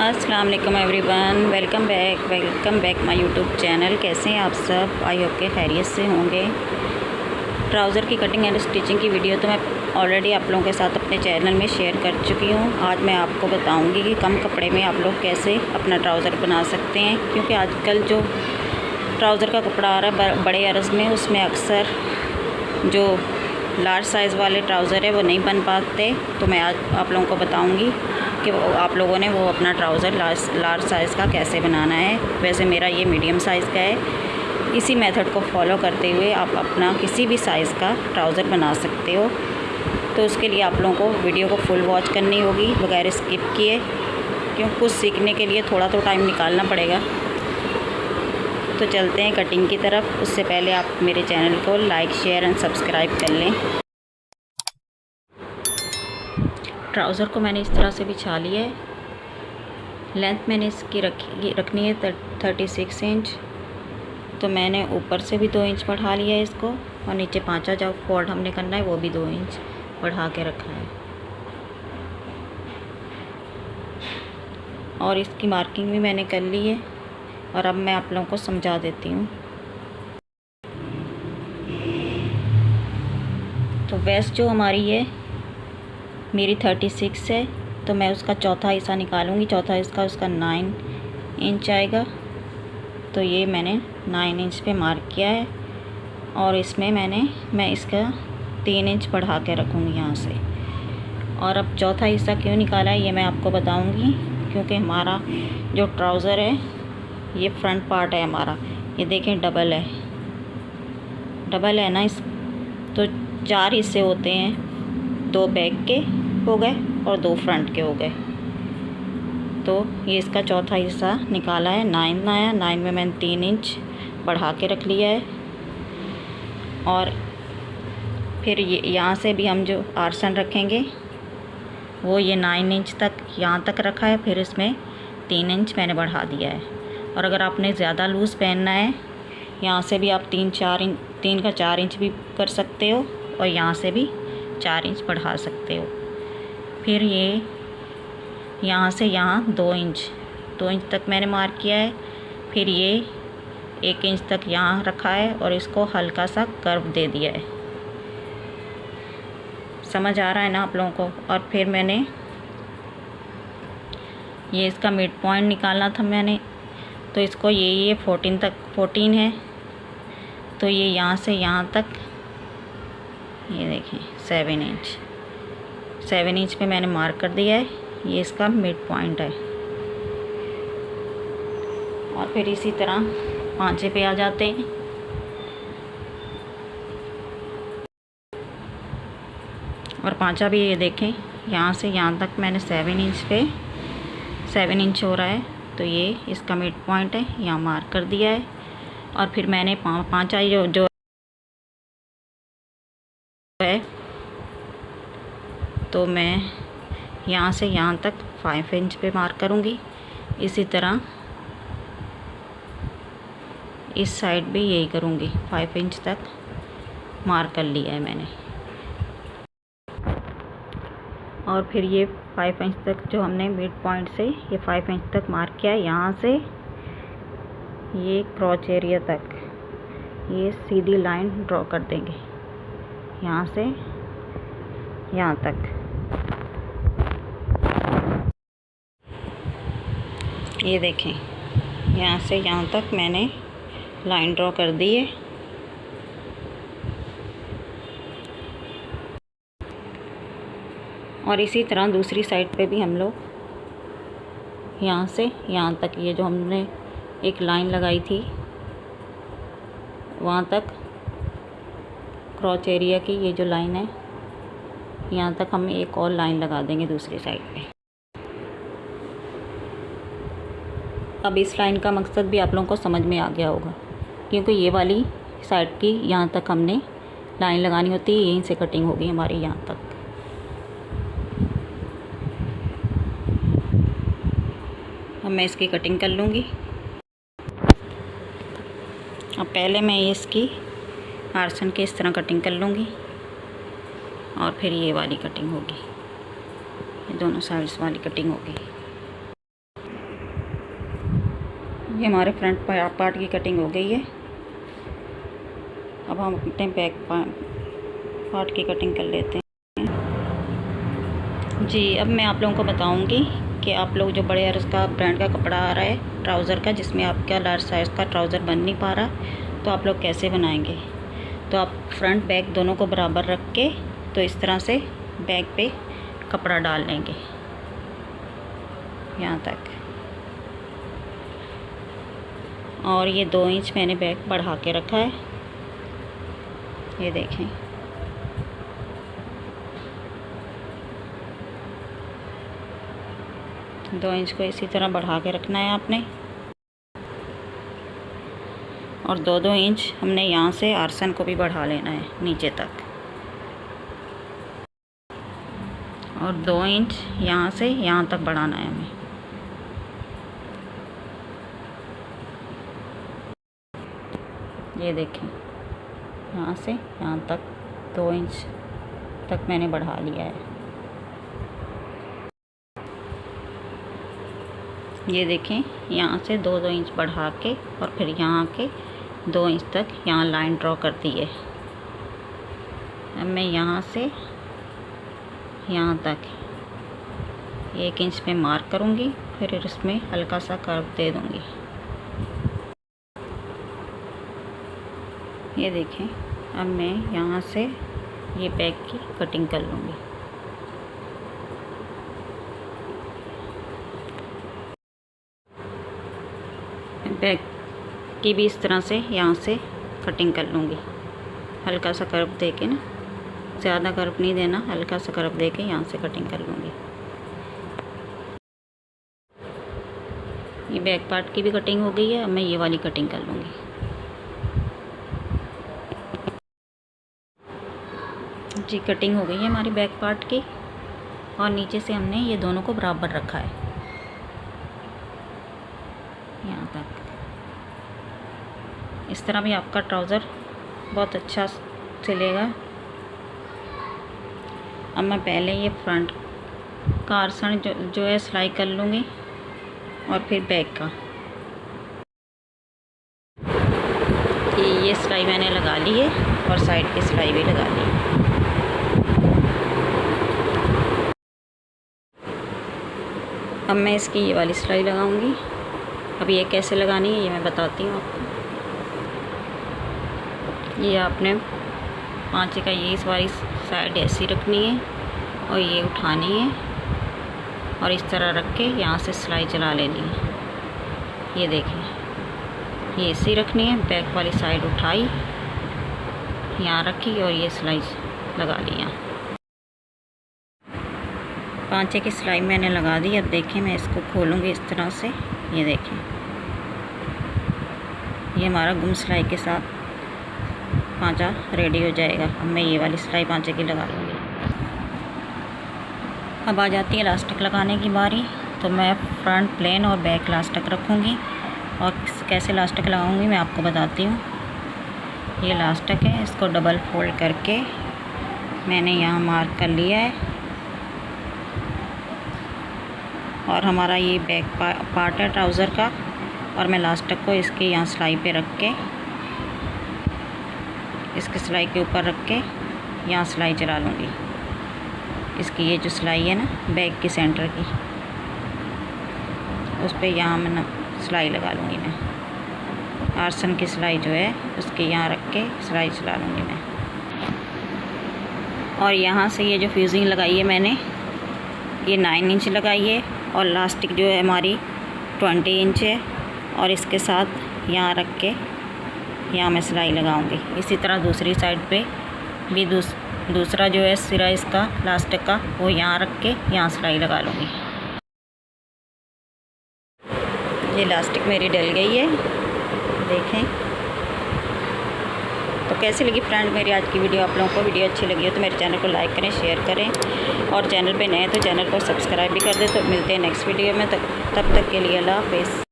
अस्सलाम वालेकुम everyone, welcome back my YouTube channel. कैसे हैं आप सब? आई होप के खैरियत से होंगे। ट्राउज़र की कटिंग एंड स्टिचिंग की वीडियो तो मैं ऑलरेडी आप लोगों के साथ अपने चैनल में शेयर कर चुकी हूँ। आज मैं आपको बताऊँगी कि कम कपड़े में आप लोग कैसे अपना ट्राउज़र बना सकते हैं, क्योंकि आजकल जो ट्राउज़र का कपड़ा आ रहा है बड़े अर्ज़ में, उसमें अक्सर जो लार्ज साइज़ वाले ट्राउज़र है वो नहीं बन पाते। तो मैं आज आप लोगों को बताऊंगी कि आप लोगों ने वो अपना ट्राउज़र लार्ज साइज़ का कैसे बनाना है। वैसे मेरा ये मीडियम साइज़ का है। इसी मेथड को फॉलो करते हुए आप अपना किसी भी साइज़ का ट्राउज़र बना सकते हो। तो उसके लिए आप लोगों को वीडियो को फुल वॉच करनी होगी बगैर स्किप किए, क्योंकि कुछ सीखने के लिए थोड़ा तो टाइम निकालना पड़ेगा। तो चलते हैं कटिंग की तरफ। उससे पहले आप मेरे चैनल को लाइक, शेयर एंड सब्सक्राइब कर लें। ट्राउज़र को मैंने इस तरह से बिछा लिया है। लेंथ मैंने इसकी रखनी है 36 इंच। तो मैंने ऊपर से भी 2 इंच बढ़ा लिया है इसको, और नीचे पाँचा जो फोल्ड हमने करना है वो भी 2 इंच बढ़ा के रखा है। और इसकी मार्किंग भी मैंने कर ली है, और अब मैं आप लोगों को समझा देती हूँ। तो वेस्ट जो हमारी है मेरी 36 है, तो मैं उसका चौथा हिस्सा निकालूंगी। चौथा हिस्सा उसका 9 इंच आएगा। तो ये मैंने 9 इंच पे मार्क किया है, और इसमें मैं इसका 3 इंच बढ़ा के रखूँगी यहाँ से। और अब चौथा हिस्सा क्यों निकाला है ये मैं आपको बताऊँगी, क्योंकि हमारा जो ट्राउज़र है ये फ्रंट पार्ट है हमारा, ये देखें डबल है ना। इस तो 4 हिस्से होते हैं, 2 बैक के हो गए और 2 फ्रंट के हो गए। तो ये इसका चौथा हिस्सा निकाला है। 9 आया, 9 में मैंने 3 इंच बढ़ा के रख लिया है। और फिर ये यहाँ से भी हम जो आर्सन रखेंगे वो ये 9 इंच तक यहाँ तक रखा है, फिर इसमें 3 इंच मैंने बढ़ा दिया है। और अगर आपने ज़्यादा लूज़ पहनना है, यहाँ से भी आप 3 का 4 इंच भी कर सकते हो, और यहाँ से भी 4 इंच बढ़ा सकते हो। फिर ये यहाँ से यहाँ 2 इंच तक मैंने मार्क किया है। फिर ये 1 इंच तक यहाँ रखा है, और इसको हल्का सा कर्व दे दिया है। समझ आ रहा है ना आप लोगों को? और फिर मैंने ये इसका मिड पॉइंट निकालना था मैंने, तो इसको ये 14 है, तो ये यहाँ से यहाँ तक ये देखें 7 इंच पे मैंने मार्क कर दिया है। ये इसका मिड पॉइंट है। और फिर इसी तरह पांचे पे आ जाते हैं। और पांचा भी ये देखें यहाँ से यहाँ तक मैंने 7 इंच हो रहा है, तो ये इसका मिड पॉइंट है, यहाँ मार्क कर दिया है। और फिर मैंने पांचा जो है, तो मैं यहाँ से यहाँ तक 5 इंच पे मार्क करूँगी। इसी तरह इस साइड भी यही करूँगी, 5 इंच तक मार्क कर लिया है मैंने। और फिर ये 5 इंच तक जो हमने मिड पॉइंट से ये 5 इंच तक मार्क किया है, यहाँ से ये क्रॉच एरिया तक ये सीधी लाइन ड्रॉ कर देंगे, यहाँ से यहाँ तक। ये देखें यहाँ से यहाँ तक मैंने लाइन ड्रॉ कर दी है। और इसी तरह दूसरी साइड पे भी हम लोग यहाँ से यहाँ तक ये जो हमने एक लाइन लगाई थी वहाँ तक क्रॉच एरिया की ये जो लाइन है, यहाँ तक हम एक और लाइन लगा देंगे दूसरी साइड पे। अब इस लाइन का मकसद भी आप लोगों को समझ में आ गया होगा, क्योंकि ये वाली साइड की यहाँ तक हमने लाइन लगानी होती है। यहीं से कटिंग होगी हमारी यहाँ तक। अब मैं इसकी कटिंग कर लूँगी। अब पहले मैं इसकी आर्सन की इस तरह कटिंग कर लूँगी, और फिर ये वाली कटिंग होगी, ये दोनों साइड्स वाली कटिंग होगी। ये हमारे फ्रंट पार्ट की कटिंग हो गई है। अब हम अपने बैक पार्ट की कटिंग कर लेते हैं। जी, अब मैं आप लोगों को बताऊंगी कि आप लोग जो बड़े अर्ज का ब्रांड का कपड़ा आ रहा है ट्राउज़र का, जिसमें आपका लार्ज साइज़ का ट्राउज़र बन नहीं पा रहा, तो आप लोग कैसे बनाएंगे। तो आप फ्रंट बैक दोनों को बराबर रख के तो इस तरह से बैक पे कपड़ा डाल लेंगे यहाँ तक, और ये 2 इंच मैंने बैक बढ़ा के रखा है। ये देखें, दो इंच को इसी तरह बढ़ा के रखना है आपने, और 2-2 इंच हमने यहाँ से आर्सन को भी बढ़ा लेना है नीचे तक, और 2 इंच यहाँ से यहाँ तक बढ़ाना है हमें। ये देखें, यहाँ से यहाँ तक 2 इंच तक मैंने बढ़ा लिया है। ये देखें, यहाँ से 2-2 इंच बढ़ा के और फिर यहाँ के 2 इंच तक यहाँ लाइन ड्रॉ कर दी है। अब मैं यहाँ से यहाँ तक 1 इंच पे मार्क करूँगी, फिर इसमें हल्का सा कर्व दे दूँगी। ये देखें, अब मैं यहाँ से ये बैक की कटिंग कर लूँगी। बैक की भी इस तरह से यहाँ से कटिंग कर लूँगी, हल्का सा कर्व दे के ना, ज़्यादा कर्व नहीं देना, हल्का सा कर्व दे के यहाँ से कटिंग कर लूँगी। ये बैक पार्ट की भी कटिंग हो गई है। अब मैं ये वाली कटिंग कर लूँगी। जी, कटिंग हो गई है हमारी बैक पार्ट की, और नीचे से हमने ये दोनों को बराबर रखा है यहाँ तक। इस तरह भी आपका ट्राउज़र बहुत अच्छा सिलेगा। अब मैं पहले ये फ्रंट का आर्सन जो है सिलाई कर लूँगी, और फिर बैक का। ये सिलाई मैंने लगा ली है और साइड की सिलाई भी लगा ली है। अब मैं इसकी ये वाली सिलाई लगाऊंगी। अब ये कैसे लगानी है ये मैं बताती हूँ आपको। ये आपने पाँचे का ये इस वाली साइड ऐसी रखनी है और ये उठानी है, और इस तरह रख के यहाँ से सिलाई चला लेनी है। ये देखें, ये ऐसी रखनी है, बैक वाली साइड उठाई, यहाँ रखी और ये सिलाई लगा ली। यहाँ पाँचे की सिलाई मैंने लगा दी। अब देखें, मैं इसको खोलूँगी इस तरह से। ये देखें, ये हमारा गुम सिलाई के साथ पाँचा रेडी हो जाएगा। अब मैं ये वाली सिलाई पाँचे की लगा लूँगी। अब आ जाती है इलास्टिक लगाने की बारी। तो मैं फ्रंट प्लेन और बैक इलास्टिक रखूँगी, और कैसे इलास्टिक लगाऊँगी मैं आपको बताती हूँ। ये इलास्टिक है, इसको डबल फोल्ड करके मैंने यहाँ मार्क कर लिया है, और हमारा ये बैक पार्ट है ट्राउज़र का, और मैं इलास्टिक को इसके यहाँ सिलाई पे रख के, इसके सिलाई के ऊपर रख के यहाँ सिलाई चला लूँगी। इसकी ये जो सिलाई है ना बैक की सेंटर की, उस पर यहाँ मैं सिलाई लगा लूँगी। मैं आर्सन की सिलाई जो है उसके यहाँ रख के सिलाई चला लूँगी मैं। और यहाँ से ये जो फ्यूजिंग लगाई है मैंने, ये 9 इंच लगाई है, और इलास्टिक जो है हमारी 20 इंच है, और इसके साथ यहाँ रख के यहाँ मैं सिलाई लगाऊंगी। इसी तरह दूसरी साइड पे भी दूसरा जो है सिरा इसका इलास्टिक का, वो यहाँ रख के यहाँ सिलाई लगा लूँगी। ये इलास्टिक मेरी डल गई है, देखें। तो कैसी लगी फ्रेंड मेरी आज की वीडियो। आप लोगों को वीडियो अच्छी लगी हो तो मेरे चैनल को लाइक करें, शेयर करें, और चैनल पे नए तो चैनल को सब्सक्राइब भी कर दें। तो मिलते हैं नेक्स्ट वीडियो में, तब तक के लिए अल्लाह हाफ़िज़।